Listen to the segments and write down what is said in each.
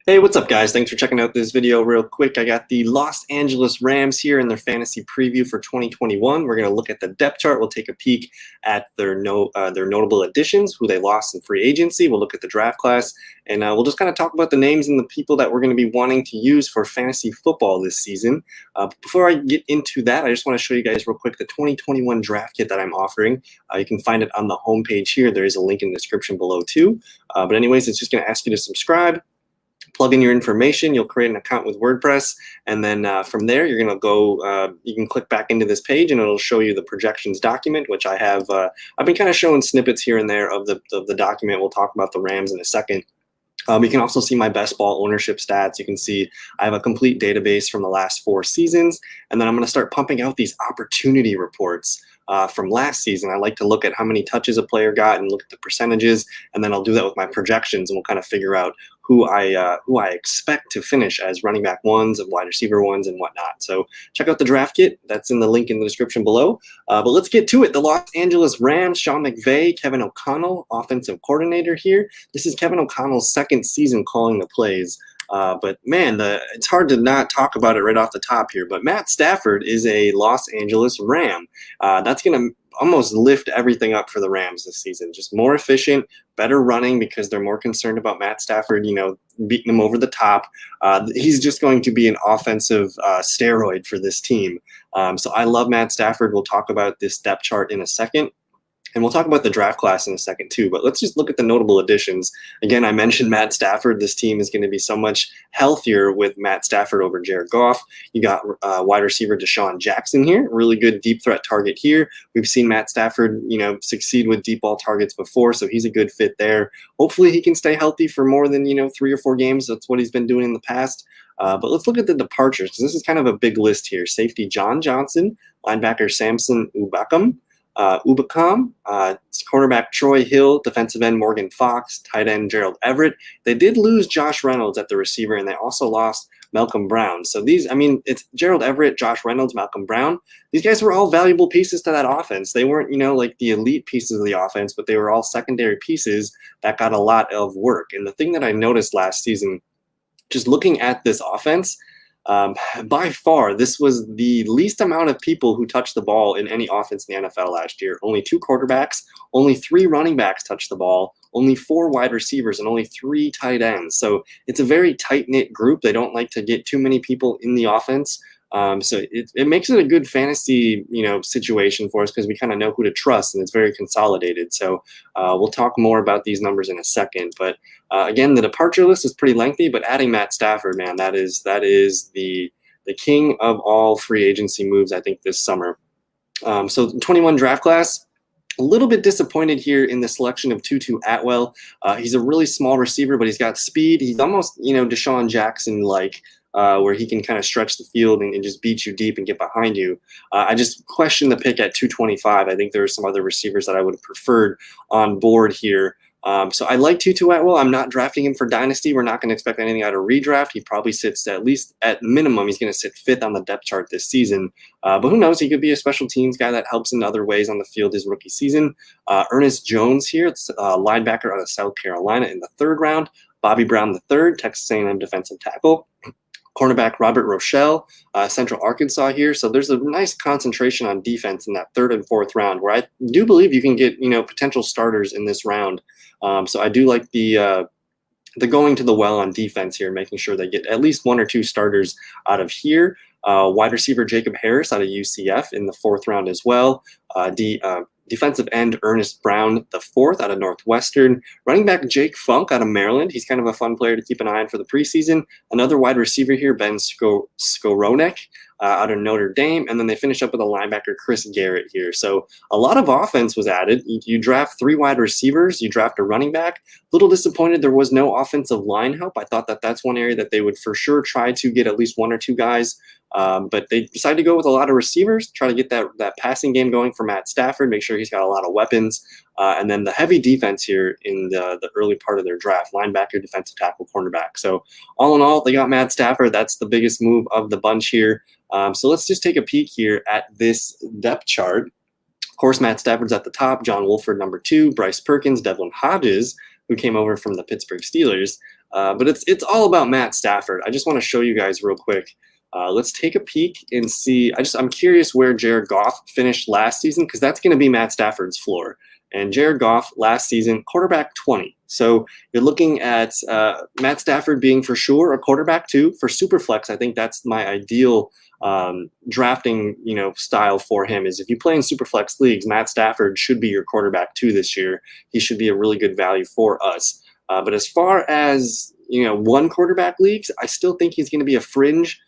Hey, what's up, guys? Thanks for checking out this video real quick. I got the Los Angeles Rams here in their fantasy preview for 2021. We're going to look at the depth chart. We'll take a peek at their notable additions, who they lost in free agency. We'll look at the draft class, and we'll just kind of talk about the names and the people that we're going to be wanting to use for fantasy football this season. Before I get into that, I just want to show you guys real quick the 2021 draft kit that I'm offering. You can find it on the homepage here. There is a link in the description below too. But anyways, it's just going to ask you to subscribe. Plug in your information, you'll create an account with WordPress, and then from there you're going to go, you can click back into this page and it'll show you the projections document, which I have, I've been kind of showing snippets here and there of the document. We'll talk about the Rams in a second. You can also see my best ball ownership stats. You can see I have a complete database from the last 4 seasons, and then I'm going to start pumping out these opportunity reports from last season. I like to look at how many touches a player got and look at the percentages, and then I'll do that with my projections, and we'll kind of figure out who I expect to finish as running back ones and wide receiver ones and whatnot. So check out the draft kit. That's in the link in the description below. But let's get to it. The Los Angeles Rams, Sean McVay, Kevin O'Connell, offensive coordinator here. This is Kevin O'Connell's second season calling the plays. But man, it's hard to not talk about it right off the top here. But Matt Stafford is a Los Angeles Ram. That's going to almost lift everything up for the Rams this season. Just more efficient, better running because they're more concerned about Matt Stafford, beating them over the top. He's just going to be an offensive steroid for this team. So I love Matt Stafford. We'll talk about this depth chart in a second. And we'll talk about the draft class in a second too, but let's just look at the notable additions. Again, I mentioned Matt Stafford. This team is going to be so much healthier with Matt Stafford over Jared Goff. You got wide receiver Deshaun Jackson here, really good deep threat target here. We've seen Matt Stafford, succeed with deep ball targets before, so he's a good fit there. Hopefully he can stay healthy for more than, 3 or 4 games. That's what he's been doing in the past. But let's look at the departures, because this is kind of a big list here. Safety John Johnson, linebacker Samson Ubakam, cornerback Troy Hill, defensive end Morgan Fox, tight end Gerald Everett. They did lose Josh Reynolds at the receiver, and they also lost Malcolm Brown. So it's Gerald Everett, Josh Reynolds, Malcolm Brown. These guys were all valuable pieces to that offense. They weren't, like the elite pieces of the offense, but they were all secondary pieces that got a lot of work. And the thing that I noticed last season, just looking at this offense, by far, this was the least amount of people who touched the ball in any offense in the NFL last year. Only 2 quarterbacks, only 3 running backs touched the ball, only 4 wide receivers, and only 3 tight ends. So it's a very tight-knit group. They don't like to get too many people in the offense. So it makes it a good fantasy, situation for us because we kind of know who to trust, and it's very consolidated. So we'll talk more about these numbers in a second. But again, the departure list is pretty lengthy, but adding Matt Stafford, man, that is the king of all free agency moves, I think, this summer. So 21 draft class. A little bit disappointed here in the selection of Tutu Atwell. He's a really small receiver, but he's got speed. He's almost, Deshaun Jackson-like, where he can kind of stretch the field and just beat you deep and get behind you. I just question the pick at 225. I think there are some other receivers that I would have preferred on board here. So I like Tutu Atwell. I'm not drafting him for Dynasty. We're not going to expect anything out of redraft. He probably sits at least at minimum. He's going to sit 5th on the depth chart this season. But who knows? He could be a special teams guy that helps in other ways on the field his rookie season. Ernest Jones here, it's linebacker out of South Carolina in the 3rd round. Bobby Brown III, Texas A&M defensive tackle. Cornerback Robert Rochelle, Central Arkansas here. So there's a nice concentration on defense in that 3rd and 4th round, where I do believe you can get potential starters in this round. So I do like the going to the well on defense here, making sure they get at least 1 or 2 starters out of here. Wide receiver Jacob Harris out of UCF in the 4th round as well. Defensive end Ernest Brown IV out of Northwestern. Running back Jake Funk out of Maryland. He's kind of a fun player to keep an eye on for the preseason. Another wide receiver here, Ben Skowronek out of Notre Dame. And then they finish up with a linebacker, Chris Garrett here. So a lot of offense was added. You draft 3 wide receivers. You draft a running back. A little disappointed there was no offensive line help. I thought that's one area that they would for sure try to get at least 1 or 2 guys. But they decided to go with a lot of receivers, try to get that passing game going for Matt Stafford, make sure he's got a lot of weapons. And then the heavy defense here in the early part of their draft, linebacker, defensive tackle, cornerback. So all in all, they got Matt Stafford. That's the biggest move of the bunch here. So let's just take a peek here at this depth chart. Of course, Matt Stafford's at the top, John Wolford number 2, Bryce Perkins, Devlin Hodges who came over from the Pittsburgh Steelers. But it's all about Matt Stafford. I just want to show you guys real quick. Let's take a peek and see. I'm curious where Jared Goff finished last season, because that's going to be Matt Stafford's floor. And Jared Goff last season, quarterback 20. So you're looking at Matt Stafford being for sure a quarterback 2 for Superflex. I think that's my ideal drafting style for him. Is if you play in Superflex leagues, Matt Stafford should be your quarterback 2 this year. He should be a really good value for us. But as far as one quarterback leagues, I still think he's going to be a fringe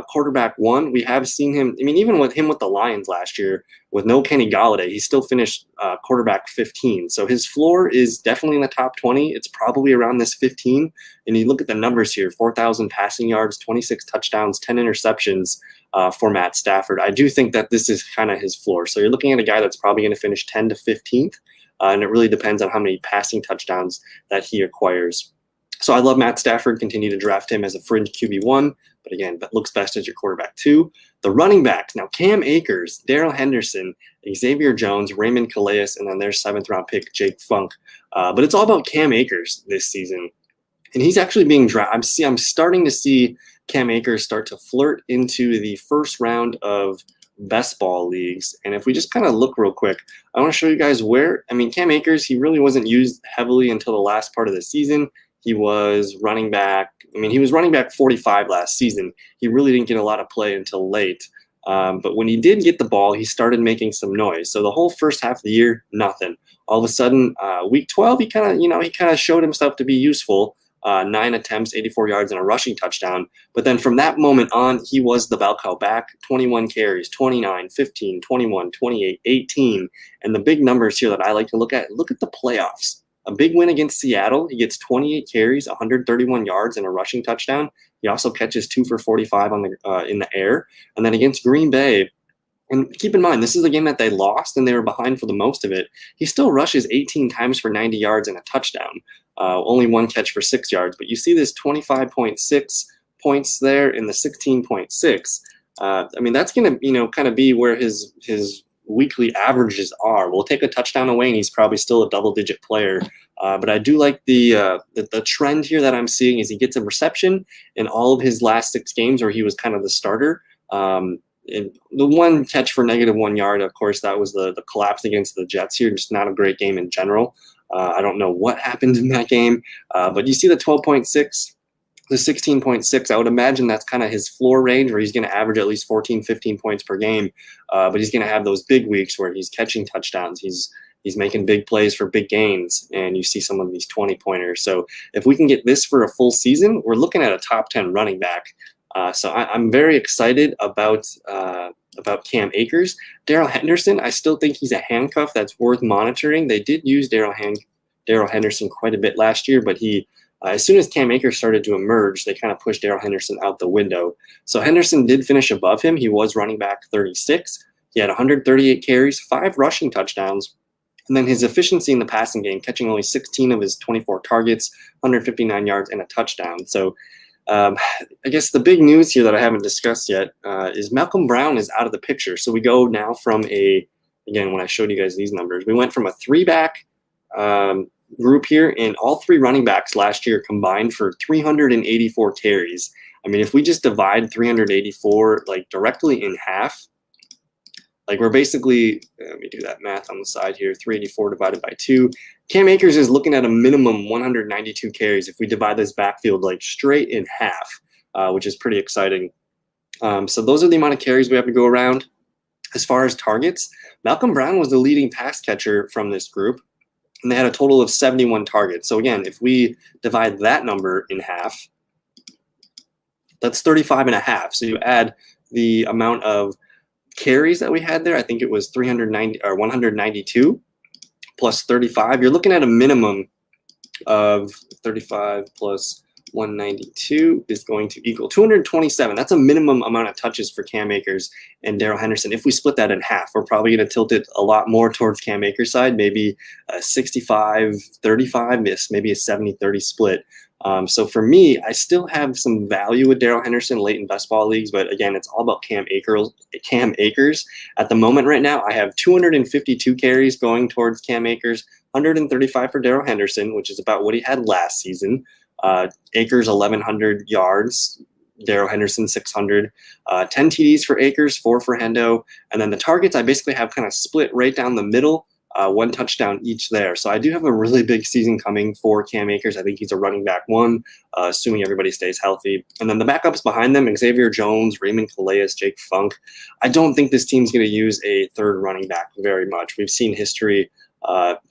quarterback 1. We have seen him. I mean, even with the Lions last year, with no Kenny Golladay, he still finished quarterback 15. So his floor is definitely in the top 20. It's probably around this 15. And you look at the numbers here: 4,000 passing yards, 26 touchdowns, 10 interceptions for Matt Stafford. I do think that this is kind of his floor. So you're looking at a guy that's probably going to finish 10 to 15th, and it really depends on how many passing touchdowns that he acquires. So I love Matt Stafford. Continue to draft him as a fringe QB1. But again, that looks best as your quarterback 2. The running backs, now Cam Akers, Daryl Henderson, Xavier Jones, Raymond Calais, and then their 7th-round pick, Jake Funk. But it's all about Cam Akers this season. And he's actually being drafted. I'm starting to see Cam Akers start to flirt into the first round of best ball leagues. And if we just kind of look real quick, I want to show you guys where, Cam Akers, he really wasn't used heavily until the last part of the season. He was running back. He was running back 45 last season. He really didn't get a lot of play until late. But when he did get the ball, he started making some noise. So the whole first half of the year, nothing. All of a sudden, week 12, he kind of showed himself to be useful. 9 attempts, 84 yards, and a rushing touchdown. But then from that moment on, he was the bell cow back. 21 carries, 29, 15, 21, 28, 18. And the big numbers here that I like to look at the playoffs. A big win against Seattle. He gets 28 carries, 131 yards, and a rushing touchdown. He also catches 2 for 45 in the air. And then against Green Bay, and keep in mind, this is a game that they lost and they were behind for the most of it. He still rushes 18 times for 90 yards and a touchdown. Only 1 catch for 6 yards. But you see this 25.6 points there in the 16.6. That's going to, kind of be where his weekly averages are. We'll take a touchdown away and he's probably still a double-digit player. But I do like the trend here that I'm seeing is he gets a reception in all of his last 6 games where he was kind of the starter. And the 1 catch for -1 yard, of course, that was the collapse against the Jets here. Just not a great game in general. I don't know what happened in that game. But you see the 12.6, the 16.6, I would imagine that's kind of his floor range where he's going to average at least 14, 15 points per game. But he's going to have those big weeks where he's catching touchdowns. He's making big plays for big gains, and you see some of these 20-pointers. So if we can get this for a full season, we're looking at a top 10 running back. So I'm very excited about Cam Akers. Daryl Henderson, I still think he's a handcuff that's worth monitoring. They did use Daryl Henderson quite a bit last year, but he as soon as Cam Akers started to emerge, they kind of pushed Daryl Henderson out the window. So Henderson did finish above him. He was running back 36. He had 138 carries, 5 rushing touchdowns. And then his efficiency in the passing game, catching only 16 of his 24 targets, 159 yards, and a touchdown. So I guess the big news here that I haven't discussed yet is Malcolm Brown is out of the picture. So we go now from again, when I showed you guys these numbers, we went from a 3-back group here, and all 3 running backs last year combined for 384 carries. If we just divide 384 directly in half, we're basically, let me do that math on the side here, 384 divided by 2. Cam Akers is looking at a minimum 192 carries if we divide this backfield straight in half, which is pretty exciting. So those are the amount of carries we have to go around. As far as targets, Malcolm Brown was the leading pass catcher from this group, and they had a total of 71 targets. So again, if we divide that number in half, that's 35 and a half. So you add the amount of carries that we had there, I think it was 390 or 192 plus 35. You're looking at a minimum of 35 plus 192 is going to equal 227. That's a minimum amount of touches for Cam Akers and Daryl Henderson. If we split that in half, we're probably going to tilt it a lot more towards Cam Akers' side, maybe a 65-35, maybe a 70-30 split. So for me, I still have some value with Daryl Henderson late in best ball leagues, but again, it's all about Cam Akers. At the moment right now, I have 252 carries going towards Cam Akers, 135 for Daryl Henderson, which is about what he had last season. Akers, 1,100 yards. Daryl Henderson, 600. 10 TDs for Akers, 4 for Hendo. And then the targets I basically have kind of split right down the middle. 1 touchdown each there. So I do have a really big season coming for Cam Akers. I think he's a running back 1, assuming everybody stays healthy. And then the backups behind them, Xavier Jones, Raymond Calais, Jake Funk. I don't think this team's going to use a third running back very much. We've seen history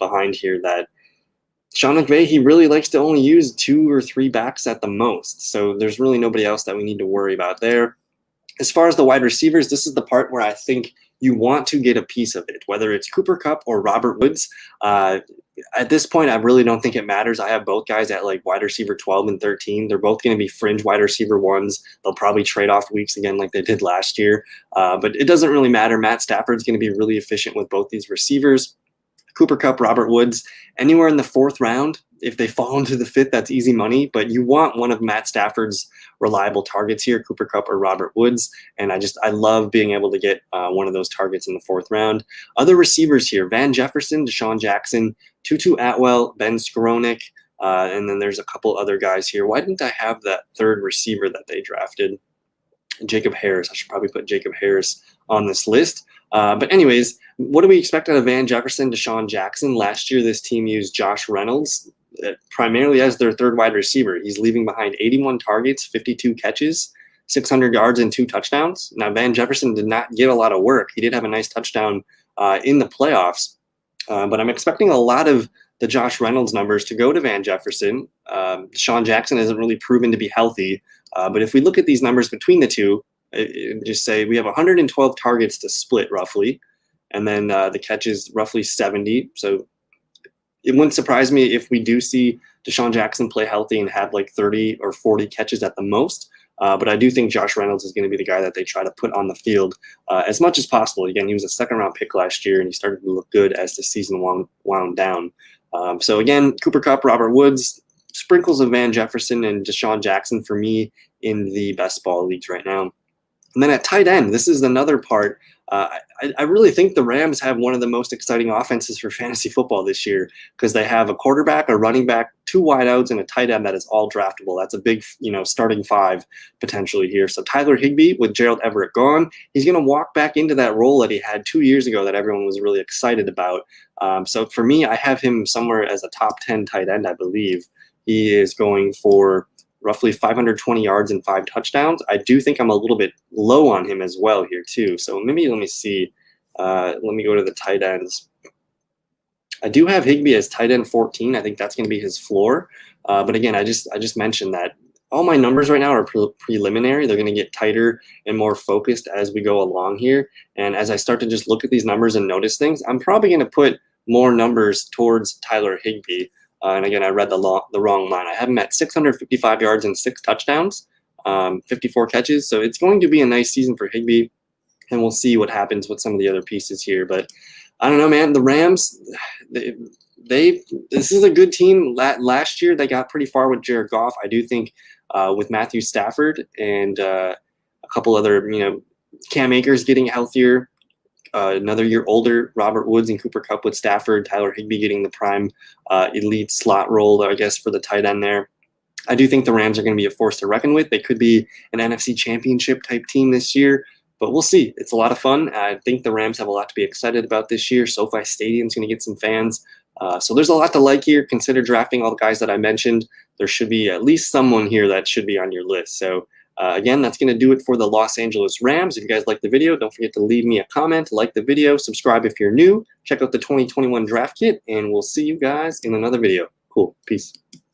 behind here that Sean McVay, he really likes to only use 2 or 3 backs at the most. So there's really nobody else that we need to worry about there. As far as the wide receivers, this is the part where I think you want to get a piece of it, whether it's Cooper Kupp or Robert Woods. At this point, I really don't think it matters. I have both guys at like wide receiver 12 and 13. They're both going to be fringe wide receiver 1s. They'll probably trade off weeks again like they did last year. But it doesn't really matter. Matt Stafford's going to be really efficient with both these receivers. Cooper Kupp, Robert Woods, anywhere in the 4th round. If they fall into the 5th, that's easy money. But you want one of Matt Stafford's reliable targets here, Cooper Kupp or Robert Woods. And I love being able to get one of those targets in the 4th round. Other receivers here, Van Jefferson, Deshaun Jackson, Tutu Atwell, Ben Skowronek, and then there's a couple other guys here. Why didn't I have that 3rd receiver that they drafted? Jacob Harris. I should probably put Jacob Harris on this list. But anyways, what do we expect out of Van Jefferson, Deshaun Jackson? Last year, this team used Josh Reynolds primarily as their 3rd wide receiver. He's leaving behind 81 targets, 52 catches, 600 yards, and 2 touchdowns. Now, Van Jefferson did not get a lot of work. He did have a nice touchdown in the playoffs, but I'm expecting a lot of the Josh Reynolds numbers to go to Van Jefferson. Deshaun Jackson hasn't really proven to be healthy, but if we look at these numbers between the two, just say we have 112 targets to split roughly, and then the catches roughly 70. So it wouldn't surprise me if we do see Deshaun Jackson play healthy and have like 30 or 40 catches at the most. But I do think Josh Reynolds is going to be the guy that they try to put on the field as much as possible. Again, he was a 2nd-round pick last year, and he started to look good as the season wound down. So again, Cooper Kupp, Robert Woods, sprinkles of Van Jefferson and Deshaun Jackson for me in the best ball leagues right now. And then at tight end, this is another part. I really think the Rams have one of the most exciting offenses for fantasy football this year because they have a quarterback, a running back, 2 wideouts, and a tight end that is all draftable. That's a big, starting 5 potentially here. So Tyler Higbee with Gerald Everett gone, he's going to walk back into that role that he had 2 years ago that everyone was really excited about. So for me, I have him somewhere as a top 10 tight end, I believe. He is going for roughly 520 yards and 5 touchdowns. I do think I'm a little bit low on him as well here too. So maybe let me see. Let me go to the tight ends. I do have Higbee as tight end 14. I think that's going to be his floor. But again, I just mentioned that all my numbers right now are preliminary. They're going to get tighter and more focused as we go along here. And as I start to just look at these numbers and notice things, I'm probably going to put more numbers towards Tyler Higbee. And again, I read the wrong line. I have him at 655 yards and 6 touchdowns, 54 catches. So it's going to be a nice season for Higbee, and we'll see what happens with some of the other pieces here. But I don't know, man. The Rams, this is a good team. Last year, they got pretty far with Jared Goff. I do think with Matthew Stafford and a couple other, Cam Akers getting healthier, another year older, Robert Woods and Cooper Kupp with Stafford, Tyler Higbee getting the prime elite slot role, I guess, for the tight end there. I do think the Rams are going to be a force to reckon with. They could be an NFC championship type team this year, but we'll see. It's a lot of fun. I think the Rams have a lot to be excited about this year. SoFi Stadium's going to get some fans. So there's a lot to like here. Consider drafting all the guys that I mentioned. There should be at least someone here that should be on your list. So again, that's going to do it for the Los Angeles Rams. If you guys like the video, don't forget to leave me a comment, like the video, subscribe if you're new, check out the 2021 draft kit, and we'll see you guys in another video. Cool. Peace.